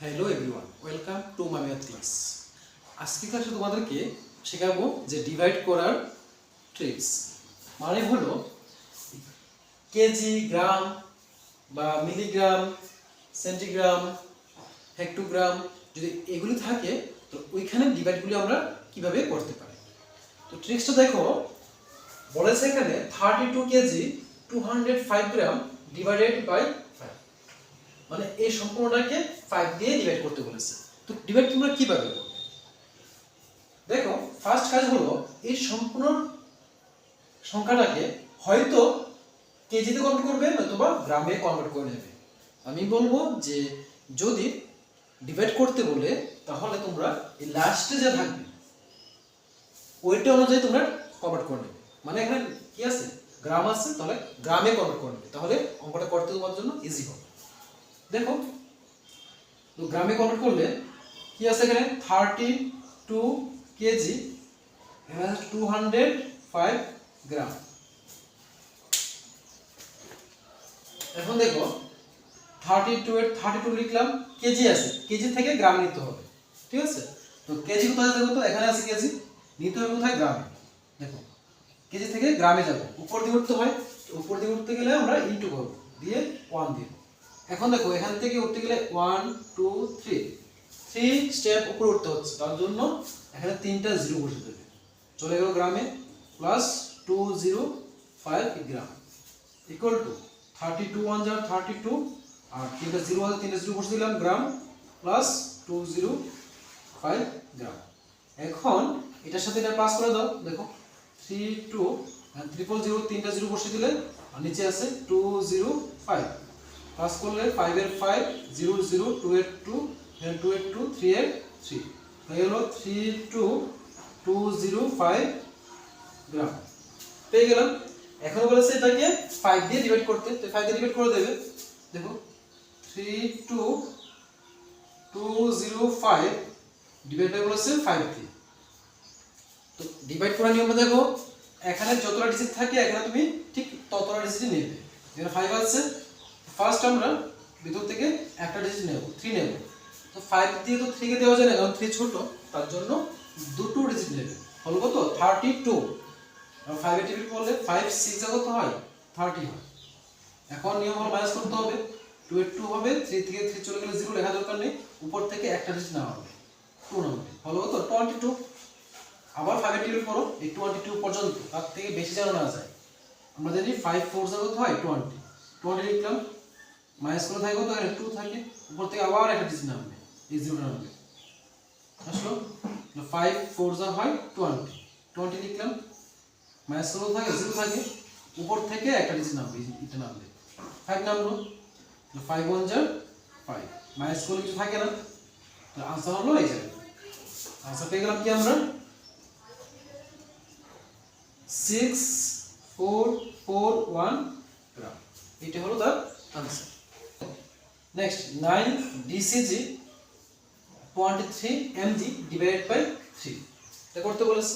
Hello everyone, welcome to my math class. আজকে ক্লাসে তোমাদেরকে শেখাবো যে ডিভাইড করার ট্রিক্স। মানে হলো কেজি, গ্রাম বা মিলিগ্রাম, সেন্টিগ্রাম, হেক্টোগ্রাম যদি এগুলি থাকে তো ওইখানে ডিভাইডগুলি আমরা কিভাবে করতে পারি। তো ট্রিক্সটা দেখো, বলেছে এখানে 32 কেজি 205 গ্রাম ডিভাইডেড বাই 5, মানে এই সম্পূর্ণটাকে 5 দিয়ে ডিভাইড করতে বলেছে। তো ডিভাইড তোমরা কিভাবে করবে? দেখো, ফার্স্ট কাজ হলো এই সম্পূর্ণ সংখ্যাটাকে হয়তো কেজিতে কনভার্ট করবে নয়তোবা গ্রামে কনভার্ট করে নেবে। আমি বলবো যে যদি ডিভাইড করতে বলে তাহলে তোমরা এই লাস্টে যা থাকবে ওইটা অনুযায়ী তোমরা কনভার্ট করে নেবে। মানে এখানে কি আছে, গ্রাম আছে, তাহলে গ্রামে কনভার্ট করে নেবে, তাহলে অঙ্কটা করতে তোমার জন্য ইজি হবে। দেখো, তো গ্রামে কনভার্ট করলে কি আছে এখানে 32 কেজি এখানে 205 গ্রাম। এখন দেখো 32 এর 32 লিখলাম, কেজি আছে, কেজি থেকে গ্রাম নিতে হবে, ঠিক আছে? তো কেজি কোথায় দেখো, তো এখানে আছে কেজি, নিতে হবে কোথায়, গ্রামে। দেখো কেজি থেকে গ্রামে যাব, উপর দিয়ে উঠতে হয়, উপর দিয়ে উঠতে গেলে আমরা ইনটু করব, দিয়ে 1 দিব। এখন দেখো এখান থেকে উঠতে গেলে 1 2 3 স্টেপ উপরে উঠতে হচ্ছে, তার জন্য এখানে 3টা জিরো বসে দেবে, চলে গেল গ্রামে, প্লাস 205 গ্রাম ইকুয়াল টু 32 1 যা 32 আর 3টা জিরো আছে, 3টা জিরো বসে দিলাম, গ্রাম প্লাস 205 গ্রাম। এখন এটার সাথে এটা প্লাস করে দাও, দেখো 32 আর 000 3টা জিরো বসে দিলে আর নিচে আছে 205 প্লাস করলে 5 এর 5 0 0 2 এর 2 then 2 এর 2 3 এর 3 হয়ে গেল 32205 গ্রাম পেয়ে গেলাম। এখন বলেছে এটাকে 5 দিয়ে ডিভাইড করতে, তো 5 দিয়ে ডিভাইড করে দেবে। দেখো 32205 ডিভাইড বাই বলেছে 5 দিয়ে। তো ডিভাইড করার নিয়মে দেখো, এখানে যতটা ডিজিট থাকে এখানে তুমি ঠিক ততটা ডিজিট নেবে। যেখানে 5 আছে, ফার্স্ট আমরা ভিতর থেকে একটা ডিজিট নেব, 3 নেব। তো 5 দিয়ে তো 3 কে দেওয়া যায় না, কারণ 3 ছোট, তার জন্য দুটো ডিজিট নেবে। হলো কত, 32। আর 5 এর টেবিল করলে 5 6 যা কত হয়, 30 হয়। এখন নিয়ম হলো মাইনাস করতে হবে, 2 এর 2 হবে, 3 থেকে 3 চলে গেলে 0 লেখা দরকার নেই, উপর থেকে একটা ডিজিট নেওয়া হবে, 2 নাম্বার। হলো কত, 22। আবার 5 এর টেবিল করো, এই 22 পর্যন্ত, তার থেকে বেশি যেন না যায়। আমরা জানি 5 4 যা কত হয়, 20 লিখলাম, মাইনাস করে থাকে কত, এখানে 2 থাকে, উপর থেকে আবার একটা ডিজিট নামবে, এই 0 নামবে, আসলো 5 4 যা হয় 20 লিখলাম, মাইনাস করে থাকে 0 থাকে, উপর থেকে একটা ডিজিট নামবে, এটা নামবে, 5 নামলো, 5 1 যা 5, মাইনাস করলে কিছু থাকে না, তো आंसर হলো এই জায়গায়। आंसर পেয়ে গেলাম কি আমরা, 6441 গ্রাম। এটা হলো তার answer. Next 9 DCG 23 mg divided by 3 এটা করতে বলেছে।